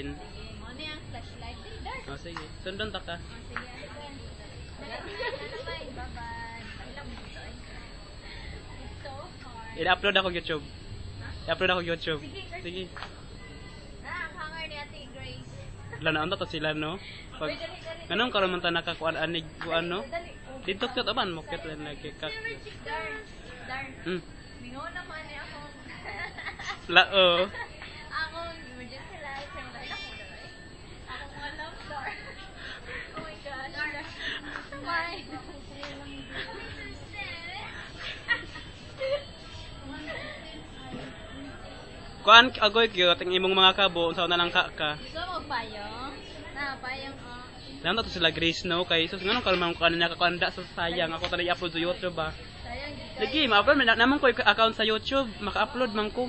Mo na yung flashlight. Dark. Oh, sige. Sundon ta ka. Oh, sige. Bye-bye. Bye-bye. Ilang minuto ay. It's so hard. I-upload ako YouTube. I-upload ako YouTube. Sige. Ang hanger ni Ate Grace. Lanaan to sila, no? Pag, anong karon man ta nakakuan anig kuan, no? Dito kyot aban mo kyot lang nagkikak. Darn. Mingo naman ni ako. Lao. Akong emergency light. Ako mga love star. Oh my gosh. Why? Kuan agoy kyot ang imong mga kabo unsa na lang ka. Gusto mo payong? Payong oh. Lang to sila Grace, no? Kay sus nganong karon man kuan niya kakanda sa sayang ako tali i-upload sa YouTube ba. Sayang gid. Lagi ma-upload man naman ko account sa YouTube, maka-upload man ko.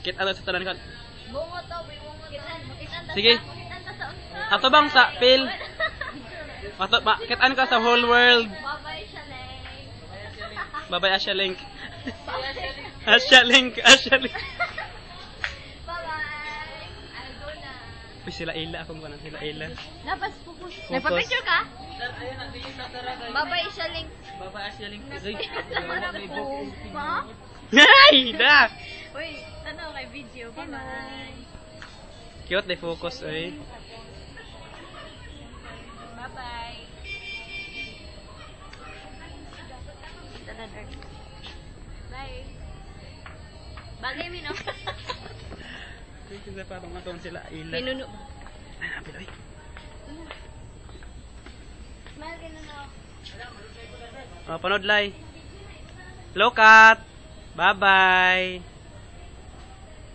Kit ano sa tanan ka. Bungo to, bungo to. Sige. Ato bang sa Phil? Ato ba kitaan ka sa whole world. Bye-bye, Shaleng. Bye-bye Asha Link. Asha Link. Bye-bye. I'll go na. Uy, sila Ila akong kuan sila Ila. Dapat focus. Nagpa-picture ka? Bye-bye, Shaleng. Bye-bye Asha Link. Ma? Ay, da. Uy, ano kay video? Bye-bye. Cute de focus oy. Bye-bye. Bye. Bagay mi no? Kasi pa tong atong sila Ila. Pinuno. Ah, piloy. Smile ka na no. Oh, panood lay. Hello, Kat. Bye-bye.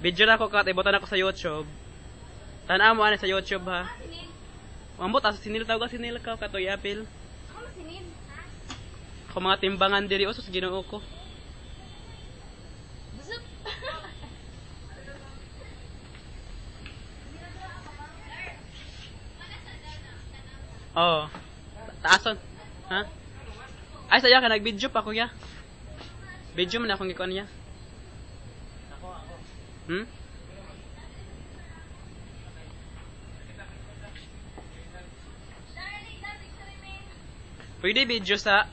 Video na ako, Kat. Ibotan ako sa YouTube. Tanaw mo ani sa YouTube, ha? Mambot, asa sinil tawag ka sinil ka, Katoy Apil. Ako masinid. Ako mga timbangan diri, osos ginoo ko. Busog. Oh. Taason. Ha? Ay, saya ka nag-video pa, kuya. Video man akong ikuan niya. Ako. Hmm? Pwede video sa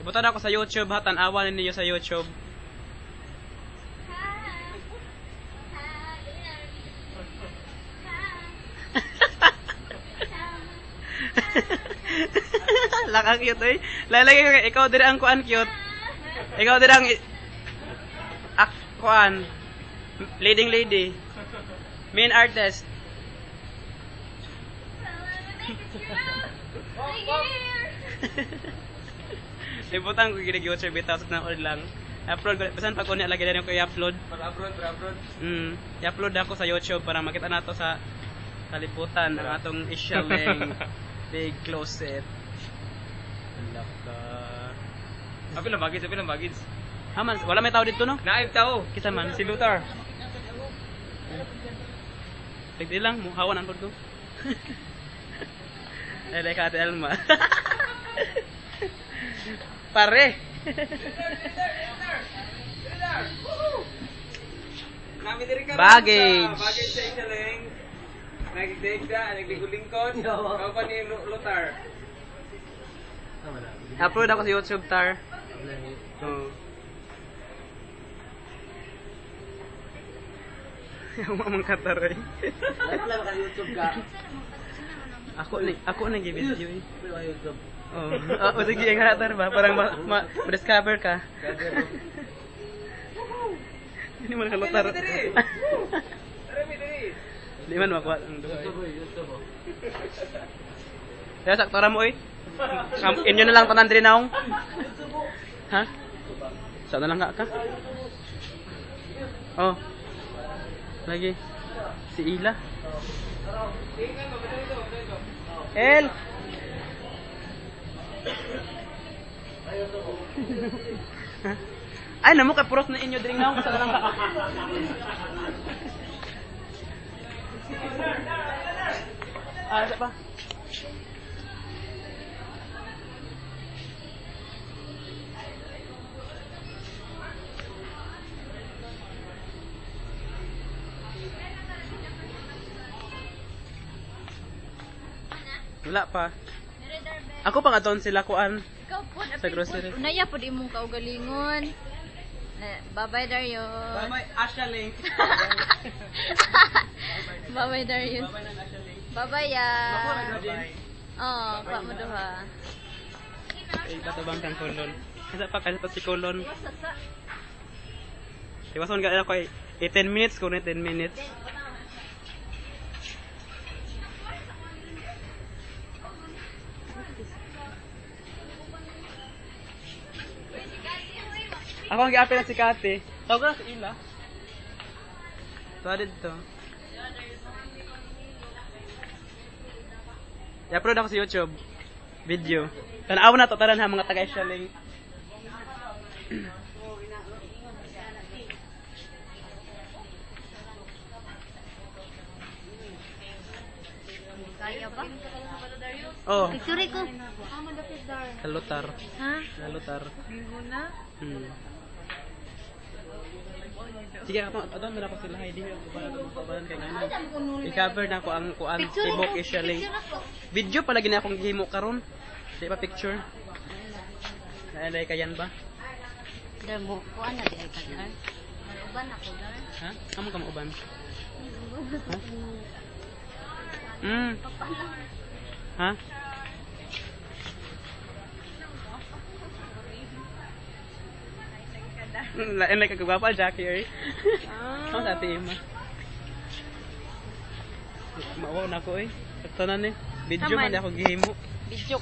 ibutan ako sa YouTube ha, tanawan ninyo sa YouTube. Lakang cute eh. Lalagay ko ikaw dire ang kuan cute. Ikaw dire ang kuan leading lady. Main artist. Ibutan ko gid YouTube bitaw sa nang lang. Upload ko bisan pag kunya lagi din ko i-upload. Pag-upload. I-upload ako sa YouTube para makita nato sa kalibutan ang atong Ishaleng big closet. Laka. Apil lang bagis. Man, wala may tao dito no? Naib tao. Kita man. Si Luther. Tigdi lang, muhawan ang ko. Ay, ka Ate Elma. Pare. Baggage. Baggage sa Ishaleng. Nagligulingkod. Kau pa ni Luther. Upload ako sa YouTube, Tar. Oo. Yung mamang kataray. Live lang ka YouTube ka. Ako nag-video eh. YouTube. Oh, sige, yung haratar ba? Parang ma-discover ka. Hindi man kalutar. Hindi man makuha ang duha. YouTube. Kaya saktora mo eh. Inyo na lang tanan diri naong. Ha? Sa na lang ka? Oh. Lagi. Si Ila. El. Ay, namo kay puros na inyo diri naong sa lang ka. Sa pa. Wala pa. Dire darbe. Ako pang aton sila kuan. Ikaw po, Sa grocery. Unaya po di mong kaugalingon. Bye-bye, Darius. Bye-bye, Asha Link. Bye-bye, Darius. Bye-bye ng Asha Link. Bye-bye, ya. Bye-bye. Oh, pa mo duha. Ay, batabang kang kulon. Kasi pa si kulon. Iwason ka ako ay 10 minutes kung 10 minutes. Ako ang gi-apil na si Kate. Tawag ka na si Ila. Tuwa dito. I-upload ako sa YouTube. Video. Tanaw na to tanan ha mga taga-Shaling. Kaya ba? Oh, Picture ko. salutar. Ha? Salutar. Minguna? Sige, ato na ako sila Heidi. Babalan kay ngayon. I-cover na ako ang kuan tibok Shaling. Video pala gina akong gihimo karon. Di pa picture. Naanay kayan ba? Damo ko ana di ay kadar. Uban ako dar. Ha? Amo ka mauban? Ha? Ha? Lain like kagwapa Jackie eh. Ano sa ate Ima? Mauwaw na ko eh. Tanan eh. Video man ako gihimo. Video